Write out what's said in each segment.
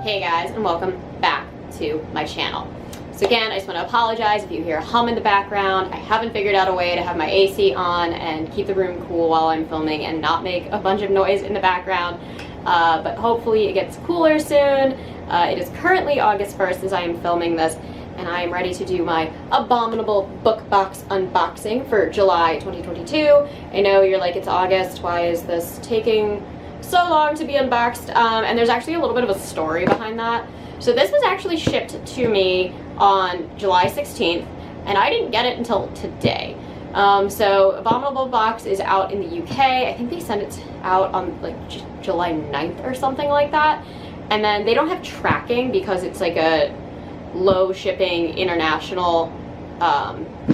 Hey guys, and welcome back to my channel. So again, I just want to apologize if you hear a hum in the background. I haven't figured out a way to have my AC on and keep the room cool while I'm filming and not make a bunch of noise in the background. But hopefully it gets cooler soon. It is currently August 1st as I am filming this, and I am ready to do my Abominable book box unboxing for July 2022. I know you're like, it's August, why is this taking so long to be unboxed? And there's actually a little bit of a story behind that. So this was actually shipped to me on July 16th, and I didn't get it until today. So Abominable box is out in the UK. I think they sent it out on like July 9th or something like that. And then they don't have tracking because it's like a low shipping international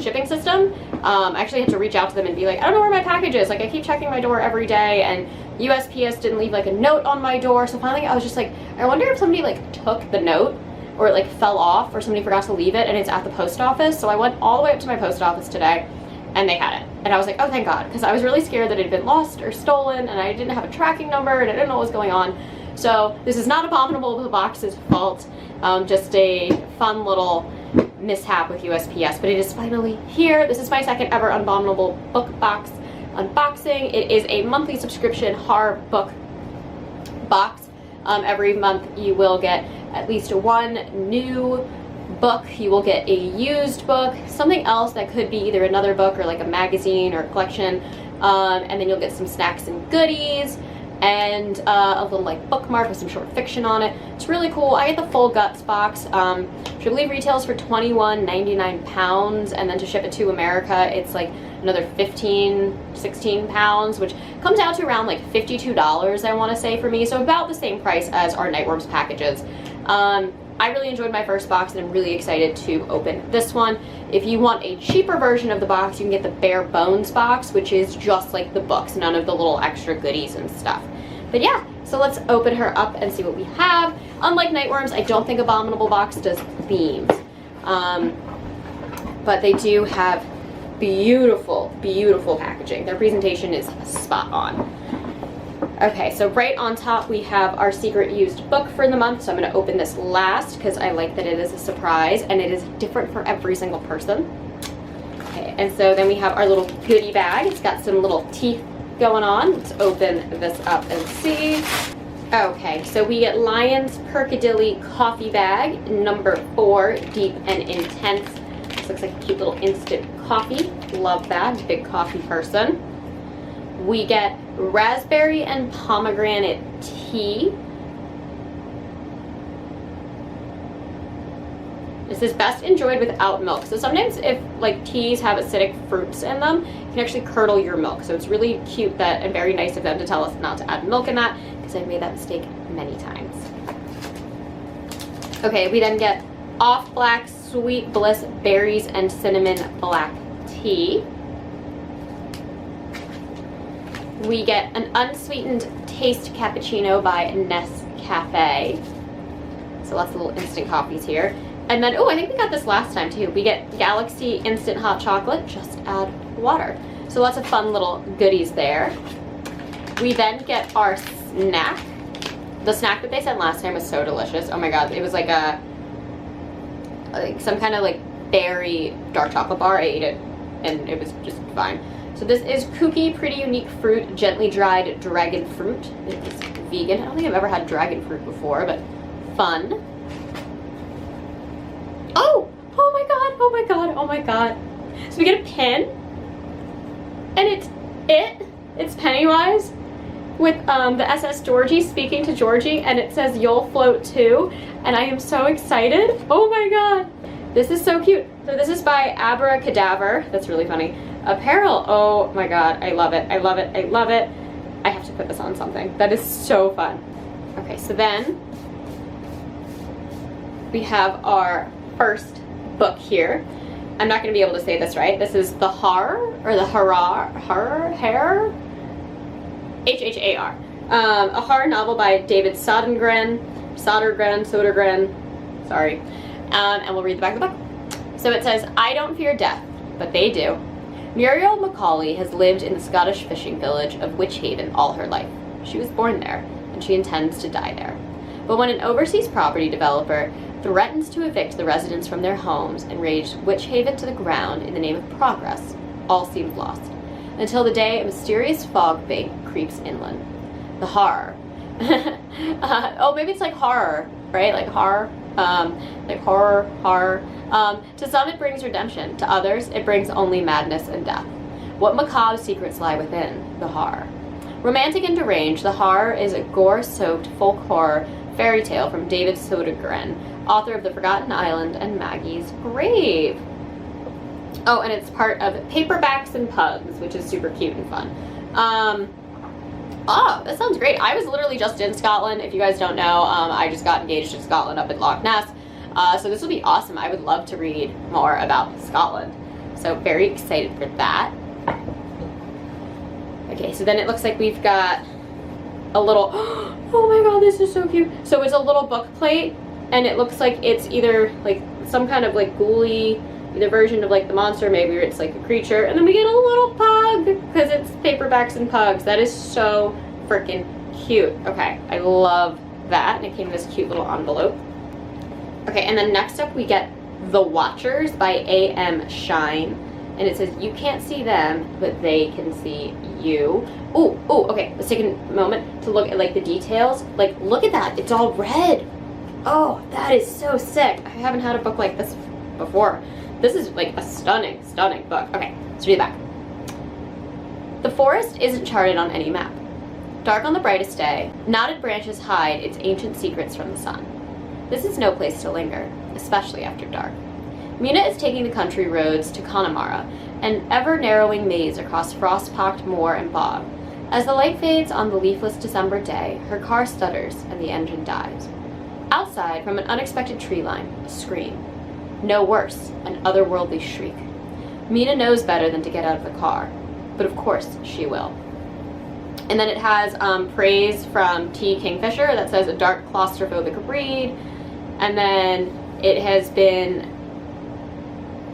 shipping system. I actually had to reach out to them and be like, I don't know where my package is. Like, I keep checking my door every day, and USPS didn't leave like a note on my door. So finally I was just like, I wonder if somebody like took the note or it like fell off or somebody forgot to leave it and it's at the post office. So I went all the way up to my post office today and they had it. And I was like, oh, thank God, because I was really scared that it had been lost or stolen and I didn't have a tracking number and I didn't know what was going on. So this is not Abominable the box's fault, just a fun little mishap with USPS, but it is finally here. This is my second ever Abominable book box unboxing. It is a monthly subscription horror book box. Every month you will get at least one new book. You will get a used book, something else that could be either another book or like a magazine or a collection, and then you'll get some snacks and goodies and a little like bookmark with some short fiction on it. It's really cool. I get the full guts box, which I believe retails for £21.99, and then to ship it to America it's like another 16 pounds, which comes out to around like $52, I want to say, for me, so about the same price as our Nightworms packages. I really enjoyed my first box and I'm really excited to open this one. If you want a cheaper version of the box, you can get the bare bones box, which is just like the books, none of the little extra goodies and stuff. But yeah, so let's open her up and see what we have. Unlike Nightworms, I don't think Abominable box does themes, but they do have beautiful, beautiful packaging. Their presentation is spot on. Okay, so right on top we have our secret used book for the month, so I'm going to open this last because I like that it is a surprise and it is different for every single person. Okay, and so then we have our little goodie bag. It's got some little teeth going on. Let's open this up and see. Okay, so we get Lion's Perkadilly coffee bag, number 4, deep and intense. This looks like a cute little instant coffee. Love that, big coffee person. We get raspberry and pomegranate tea. This is best enjoyed without milk. So sometimes if like teas have acidic fruits in them, you can actually curdle your milk. So it's really cute that and very nice of them to tell us not to add milk in that, because I've made that mistake many times. Okay, we then get Off Black Sweet Bliss berries and cinnamon black tea. We get an unsweetened taste cappuccino by Nescafe. So lots of little instant coffees here. And then, oh, I think we got this last time too. We get Galaxy Instant Hot Chocolate, just add water. So lots of fun little goodies there. We then get our snack. The snack that they sent last time was so delicious. Oh my God, it was like some kind of like berry dark chocolate bar. I ate it and it was just fine. So this is Kooky Pretty Unique Fruit Gently Dried Dragon Fruit. It is vegan. I don't think I've ever had dragon fruit before, but fun. Oh! Oh my God! Oh my God! Oh my God! So we get a pin, and it's Pennywise with the SS Georgie speaking to Georgie, and it says "You'll float too," and I am so excited. Oh my God! This is so cute. So this is by Abracadaver. That's really funny. Apparel. Oh my God, I love it. I love it. I love it. I have to put this on something. That is so fun. Okay, so then we have our first book here. I'm not going to be able to say this right. This is The Har, or The Harar, H-H-A-R. A horror novel by David Sodergren, sorry. And we'll read the back of the book. So it says, I don't fear death, but they do. Muriel Macaulay has lived in the Scottish fishing village of Witch Haven all her life. She was born there, and she intends to die there. But when an overseas property developer threatens to evict the residents from their homes and raise Witch Haven to the ground in the name of progress, all seems lost. Until the day a mysterious fog bank creeps inland. The horror. Oh, maybe it's like horror, right? Like horror. Like horror. To some it brings redemption. To others it brings only madness and death. What macabre secrets lie within the horror? Romantic and deranged, The Horror is a gore-soaked folk horror fairy tale from David Sodergren, author of The Forgotten Island and Maggie's Grave. Oh, and it's part of Paperbacks and Pugs, which is super cute and fun. Oh, that sounds great. I was literally just in Scotland. If you guys don't know, I just got engaged in Scotland up at Loch Ness. So this will be awesome. I would love to read more about Scotland. So very excited for that. Okay, so then it looks like we've got a little, oh my god, this is so cute. So it's a little book plate, and it looks like it's either like some kind of like ghouly, either version of like the monster, maybe it's like a creature, and then we get a little pug, because it's Paperbacks and Pugs. That is so freaking cute. Okay, I love that, and it came in this cute little envelope. Okay, and then next up we get The Watchers by A.M. Shine, and it says, you can't see them, but they can see you. Oh, okay, let's take a moment to look at like the details. Like, look at that, it's all red. Oh, that is so sick. I haven't had a book like this before. This is like a stunning, stunning book. Okay, let's read the back. The forest isn't charted on any map. Dark on the brightest day, knotted branches hide its ancient secrets from the sun. This is no place to linger, especially after dark. Mina is taking the country roads to Connemara, an ever-narrowing maze across frost-pocked moor and bog. As the light fades on the leafless December day, her car stutters and the engine dies. Outside, from an unexpected tree line, a scream. No worse, an otherworldly shriek. Mina knows better than to get out of the car, but of course she will. And then it has praise from T. Kingfisher that says a dark claustrophobic read, and then it has been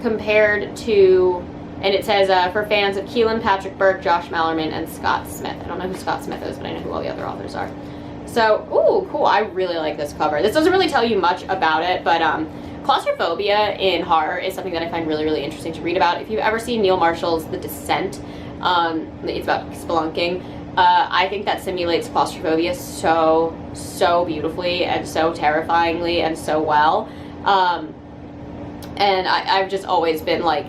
compared to, and it says for fans of Keelan, Patrick Burke, Josh Mallerman, and Scott Smith. I don't know who Scott Smith is, but I know who all the other authors are. So, ooh, cool. I really like this cover. This doesn't really tell you much about it, but claustrophobia in horror is something that I find really, really interesting to read about. If you've ever seen Neil Marshall's The Descent, it's about spelunking. I think that simulates claustrophobia so beautifully and so terrifyingly and so well. And I've just always been like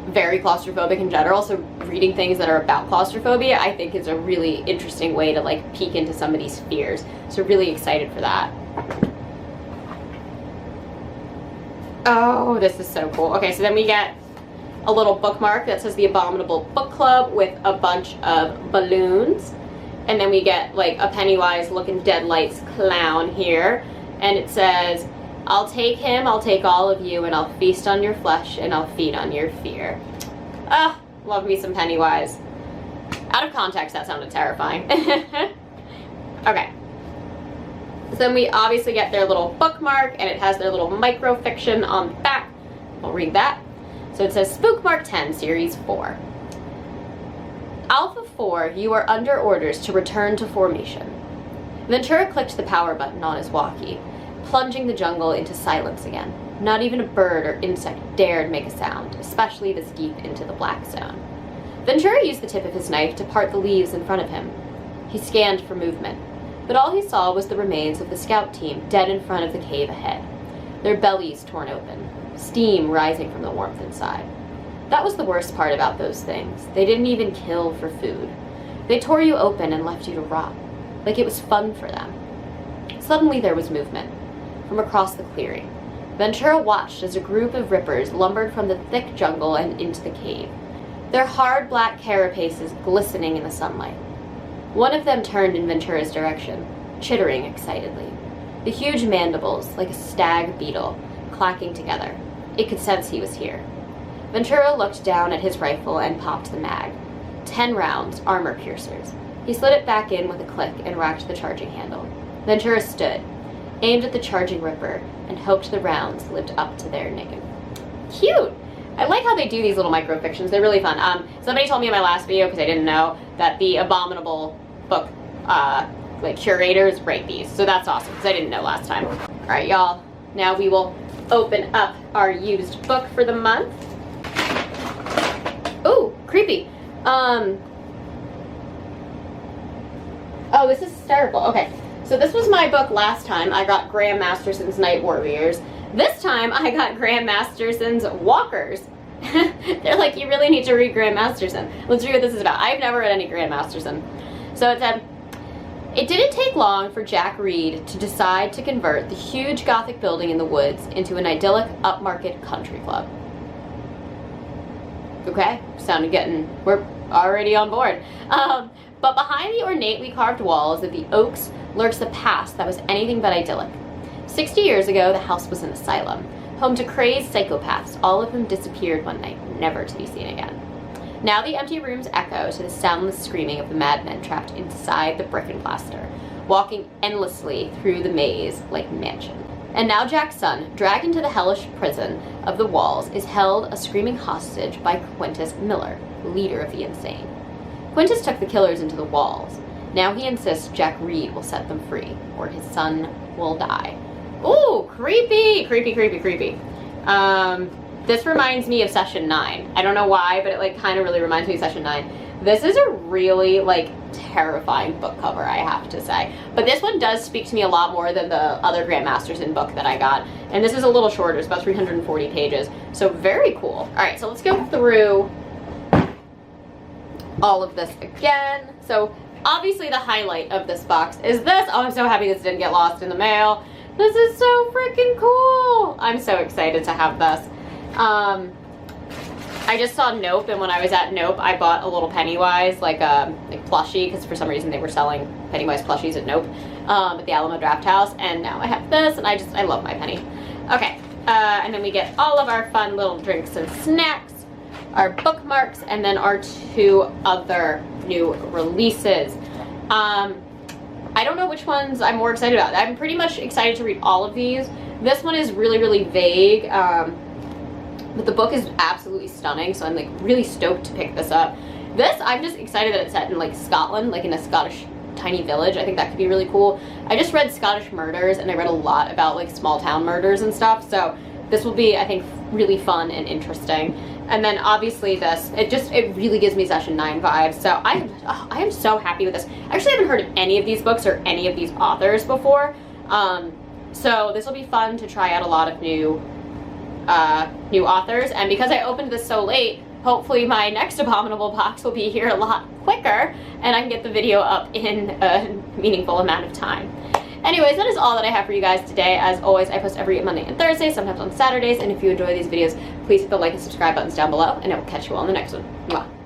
very claustrophobic in general, so reading things that are about claustrophobia I think is a really interesting way to like peek into somebody's fears. So really excited for that. Oh, this is so cool. Okay, so then we get a little bookmark that says the Abominable Book Club with a bunch of balloons. And then we get like a Pennywise looking Deadlights clown here. And it says, I'll take him, I'll take all of you, and I'll feast on your flesh, and I'll feed on your fear. Ah, love me some Pennywise. Out of context, that sounded terrifying. Okay. So then we obviously get their little bookmark, and it has their little microfiction on the back. I'll read that. So it says, Spookmark 10, Series 4. Alpha 4, you are under orders to return to formation. Ventura clicked the power button on his walkie, plunging the jungle into silence again. Not even a bird or insect dared make a sound, especially this deep into the black zone. Ventura used the tip of his knife to part the leaves in front of him. He scanned for movement, but all he saw was the remains of the scout team dead in front of the cave ahead, their bellies torn open, steam rising from the warmth inside. That was the worst part about those things. They didn't even kill for food. They tore you open and left you to rot, like it was fun for them. Suddenly there was movement. From across the clearing, Ventura watched as a group of rippers lumbered from the thick jungle and into the cave, their hard black carapaces glistening in the sunlight. One of them turned in Ventura's direction, chittering excitedly, the huge mandibles, like a stag beetle, clacking together. It could sense he was here. Ventura looked down at his rifle and popped the mag. 10 rounds, armor piercers. He slid it back in with a click and racked the charging handle. Ventura stood, aimed at the charging ripper, and hoped the rounds lived up to their name. Cute! I like how they do these little microfictions. They're really fun. Somebody told me in my last video, because I didn't know, that the Abominable book like curators write these. So that's awesome because I didn't know last time. All right, y'all. Now we will open up our used book for the month. Ooh, creepy. Oh, this is hysterical. Okay, so this was my book last time. I got Graham Masterson's Night Warriors. This time I got Graham Masterson's Walkers. They're like, you really need to read Graham Masterson. Let's read what this is about. I've never read any Graham Masterson. So it said, it didn't take long for Jack Reed to decide to convert the huge Gothic building in the woods into an idyllic upmarket country club. Okay, we're already on board. But behind the ornately carved walls of the oaks lurks a past that was anything but idyllic. 60 years ago, the house was an asylum, home to crazed psychopaths, all of whom disappeared one night, never to be seen again. Now the empty rooms echo to the soundless screaming of the madmen trapped inside the brick and plaster, walking endlessly through the maze like mansion. And now Jack's son, dragged into the hellish prison of the walls, is held a screaming hostage by Quintus Miller, leader of the insane. Quintus took the killers into the walls. Now he insists Jack Reed will set them free, or his son will die. Ooh, creepy, creepy, creepy, creepy. This reminds me of Session 9. I don't know why, but it like kind of really reminds me of Session 9. This is a really like terrifying book cover, I have to say. But this one does speak to me a lot more than the other Graham Masterson book that I got. And this is a little shorter, it's about 340 pages. So very cool. All right, so let's go through all of this again. So obviously the highlight of this box is this. Oh, I'm so happy this didn't get lost in the mail. This is so freaking cool. I'm so excited to have this. I just saw Nope, and when I was at Nope, I bought a little Pennywise, like plushie, because for some reason they were selling Pennywise plushies at Nope, at the Alamo Draft House, and now I have this, and I love my Penny. Okay, and then we get all of our fun little drinks and snacks, our bookmarks, and then our 2 other new releases. I don't know which ones I'm more excited about. I'm pretty much excited to read all of these. This one is really, really vague, but the book is absolutely stunning, so I'm like really stoked to pick this up. This, I'm just excited that it's set in like Scotland, like in a Scottish tiny village. I think that could be really cool. I just read Scottish murders, and I read a lot about like small town murders and stuff, so this will be, I think, really fun and interesting. And then obviously this, it really gives me Session 9 vibes, so I am so happy with this. I actually haven't heard of any of these books or any of these authors before, so this will be fun to try out a lot of new authors. And because I opened this so late, hopefully my next Abominable box will be here a lot quicker, and I can get the video up in a meaningful amount of time. Anyways, that is all that I have for you guys today. As always, I post every Monday and Thursday, sometimes on Saturdays, and if you enjoy these videos, please hit the like and subscribe buttons down below, and I will catch you all in the next one. Mwah.